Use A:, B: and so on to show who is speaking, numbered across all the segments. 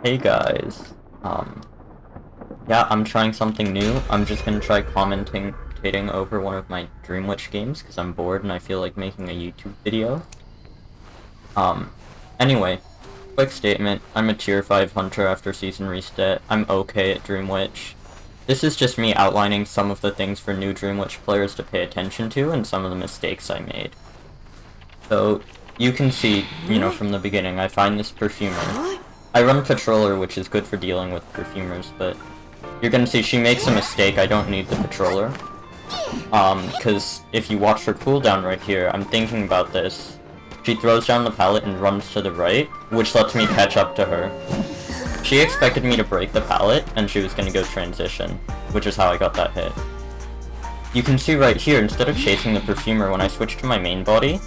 A: Hey guys, yeah, I'm trying something new. I'm just gonna try commentating over one of my Dreamwitch games because I'm bored and I feel like making a YouTube video. Anyway, quick statement, I'm a tier 5 hunter after season reset. I'm okay at Dreamwitch. This is just me outlining some of the things for new Dreamwitch players to pay attention to and some of the mistakes I made. So, you can see, from the beginning, I find this perfumer. I run Patroller, which is good for dealing with perfumers, but you're gonna see she makes a mistake. I don't need the Patroller. Because if you watch her cooldown right here, I'm thinking about this. She throws down the pallet and runs to the right, which lets me catch up to her. She expected me to break the pallet, and she was gonna go transition, which is how I got that hit. You can see right here, instead of chasing the perfumer, when I switch to my main body,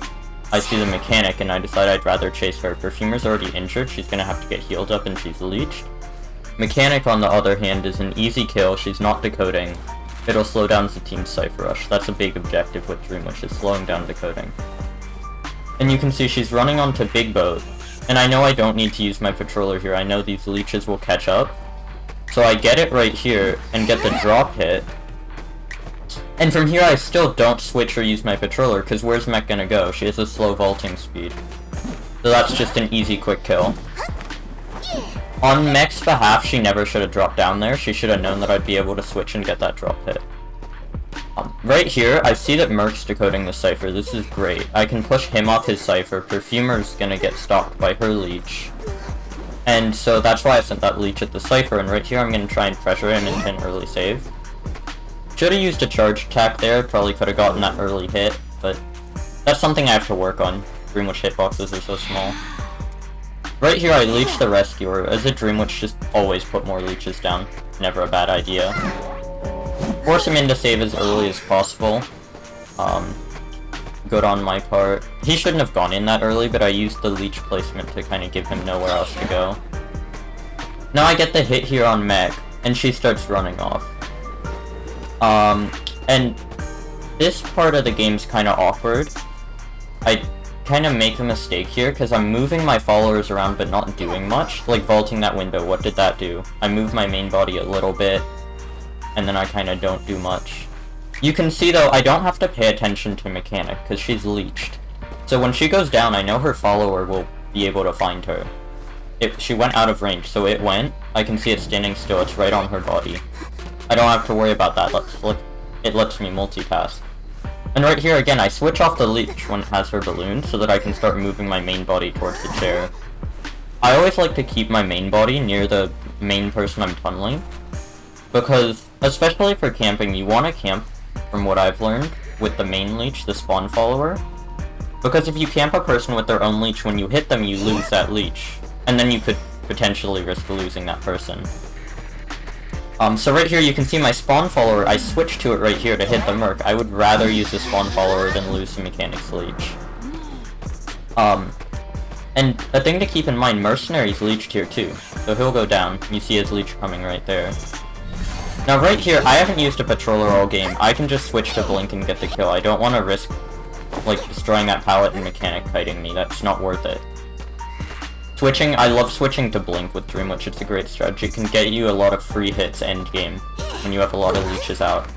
A: I see the mechanic and I decide I'd rather chase her. Perfumer's already injured, she's gonna have to get healed up and she's leeched. Mechanic, on the other hand, is an easy kill, she's not decoding. It'll slow down the team's Cypher Rush. That's a big objective with Dreamwitch, is slowing down decoding. And you can see she's running onto Big Boat. And I know I don't need to use my Patroller here, I know these leeches will catch up. So I get it right here and get the drop hit. And from here I still don't switch or use my Patroller, because where's Mech gonna go? She has a slow vaulting speed. So that's just an easy quick kill. On Mech's behalf, she never should have dropped down there. She should have known that I'd be able to switch and get that drop hit. Right here, I see that Merc's decoding the Cypher. This is great. I can push him off his Cypher. Perfumer's gonna get stopped by her leech. And so that's why I sent that leech at the Cypher, and right here I'm gonna try and pressure him into an early save. Should have used a charge attack there, probably could have gotten that early hit, but that's something I have to work on. Dreamwitch hitboxes are so small. Right here I leech the Rescuer. As a Dreamwitch, just always put more leeches down. Never a bad idea. Force him in to save as early as possible. Good on my part. He shouldn't have gone in that early, but I used the leech placement to kind of give him nowhere else to go. Now I get the hit here on Meg, and she starts running off. And this part of the game's kind of awkward. I kind of make a mistake here, because I'm moving my followers around but not doing much. Like vaulting that window, what did that do? I move my main body a little bit, and then I kind of don't do much. You can see though, I don't have to pay attention to Mechanic, because she's leeched. So when she goes down, I know her follower will be able to find her. She went out of range, so it went. I can see it standing still, it's right on her body. I don't have to worry about that, it lets me multitask. And right here again, I switch off the leech when it has her balloon, so that I can start moving my main body towards the chair. I always like to keep my main body near the main person I'm tunneling, because, especially for camping, you want to camp, from what I've learned, with the main leech, the spawn follower. Because if you camp a person with their own leech, when you hit them, you lose that leech, and then you could potentially risk losing that person. So right here you can see my spawn follower, I switched to it right here to hit the Merc. I would rather use the spawn follower than lose the Mechanic's leech. And a thing to keep in mind, Mercenary's leeched here too, so he'll go down. You see his leech coming right there. Now right here, I haven't used a Patroller all game. I can just switch to Blink and get the kill. I don't want to risk, like, destroying that pallet and Mechanic kiting me. That's not worth it. I love switching to Blink with Dreamwitch, it's a great strategy. It can get you a lot of free hits end game, when you have a lot of leeches out.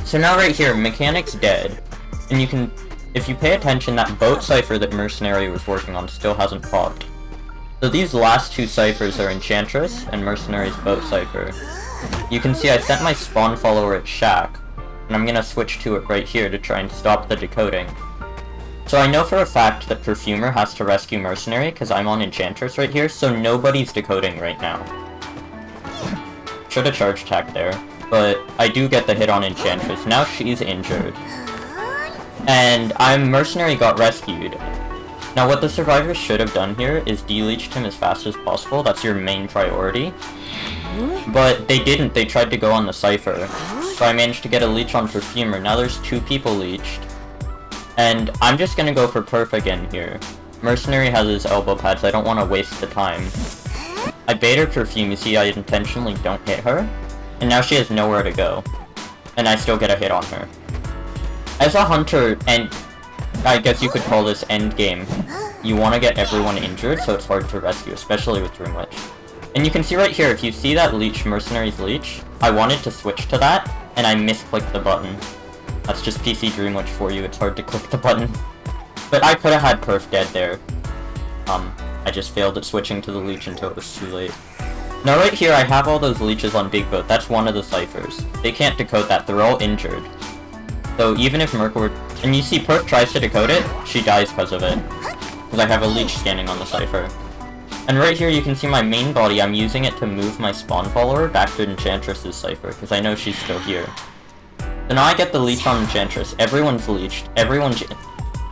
A: So now right here, Mechanic's dead, and you can, if you pay attention, that boat Cypher that Mercenary was working on still hasn't popped. So these last two Cyphers are Enchantress, and Mercenary's boat Cypher. You can see I sent my spawn follower at Shack, and I'm gonna switch to it right here to try and stop the decoding. So I know for a fact that Perfumer has to rescue Mercenary, because I'm on Enchantress right here, so nobody's decoding right now. Should have charge attack there, but I do get the hit on Enchantress. Now she's injured. And Mercenary got rescued. Now what the survivors should have done here is deleeched him as fast as possible, that's your main priority. But they didn't, they tried to go on the Cypher. So I managed to get a leech on Perfumer, now there's 2 people leeched. And I'm just gonna go for Perf again here. Mercenary has his elbow pads, I don't want to waste the time. I bait her Perfume, you see I intentionally don't hit her. And now she has nowhere to go. And I still get a hit on her. As a hunter, and I guess you could call this end game, you want to get everyone injured, so it's hard to rescue, especially with Dreamwitch. And you can see right here, if you see that leech, Mercenary's leech, I wanted to switch to that, and I misclicked the button. That's just PC Dreamwitch for you, it's hard to click the button. But I could've had Perf dead there. I just failed at switching to the leech until it was too late. Now right here, I have all those leeches on Big Boat. That's one of the ciphers. They can't decode that, they're all injured. So even if Merc were... And you see Perf tries to decode it, she dies because of it. Because I have a leech standing on the cipher. And right here you can see my main body, I'm using it to move my spawn follower back to Enchantress's cipher, because I know she's still here. So now I get the leech on Enchantress, everyone's leeched, everyone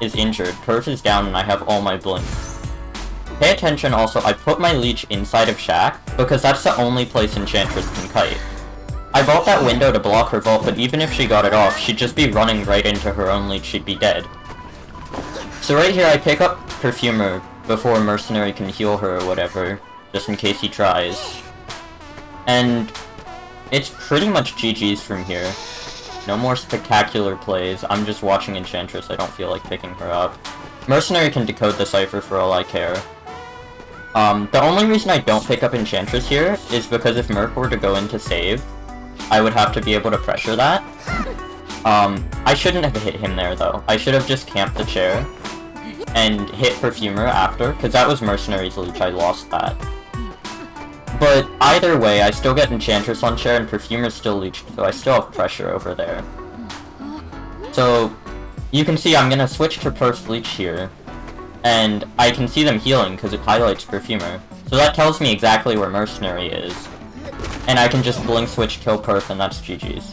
A: is injured, Perf is down, and I have all my blinks. Pay attention also, I put my leech inside of Shack, because that's the only place Enchantress can kite. I vault that window to block her vault, but even if she got it off, she'd just be running right into her own leech, she'd be dead. So right here I pick up Perfumer before Mercenary can heal her or whatever, just in case he tries. And it's pretty much GG's from here. No more spectacular plays, I'm just watching Enchantress, I don't feel like picking her up. Mercenary can decode the cipher for all I care. The only reason I don't pick up Enchantress here is because if Merc were to go in to save, I would have to be able to pressure that. I shouldn't have hit him there though. I should have just camped the chair and hit Perfumer after, because that was Mercenary's leech, I lost that. But either way, I still get Enchantress on chair and Perfumer's still leeched, so I still have pressure over there. So, you can see I'm gonna switch to Perf's leech here, and I can see them healing because it highlights Perfumer. So that tells me exactly where Mercenary is. And I can just blink switch, kill Perf, and that's GG's.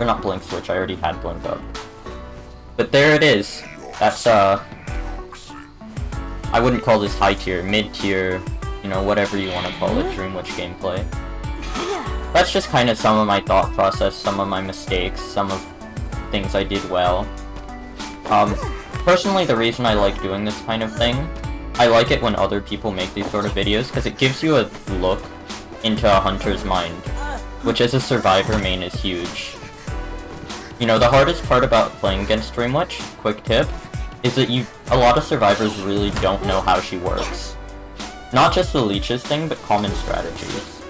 A: Or not blink switch, I already had blink up. But there it is. That's, I wouldn't call this high tier, mid tier, you know, whatever you want to call it, Dreamwitch gameplay. That's just kind of some of my thought process, some of my mistakes, some of things I did well. Personally, the reason I like doing this kind of thing, I like it when other people make these sort of videos, because it gives you a look into a hunter's mind, which as a survivor main is huge. You know, the hardest part about playing against Dreamwitch, quick tip, is that a lot of survivors really don't know how she works. Not just the leeches thing, but common strategies.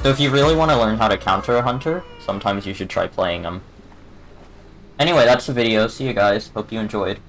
A: So if you really want to learn how to counter a hunter, sometimes you should try playing them. Anyway, that's the video. See you guys. Hope you enjoyed.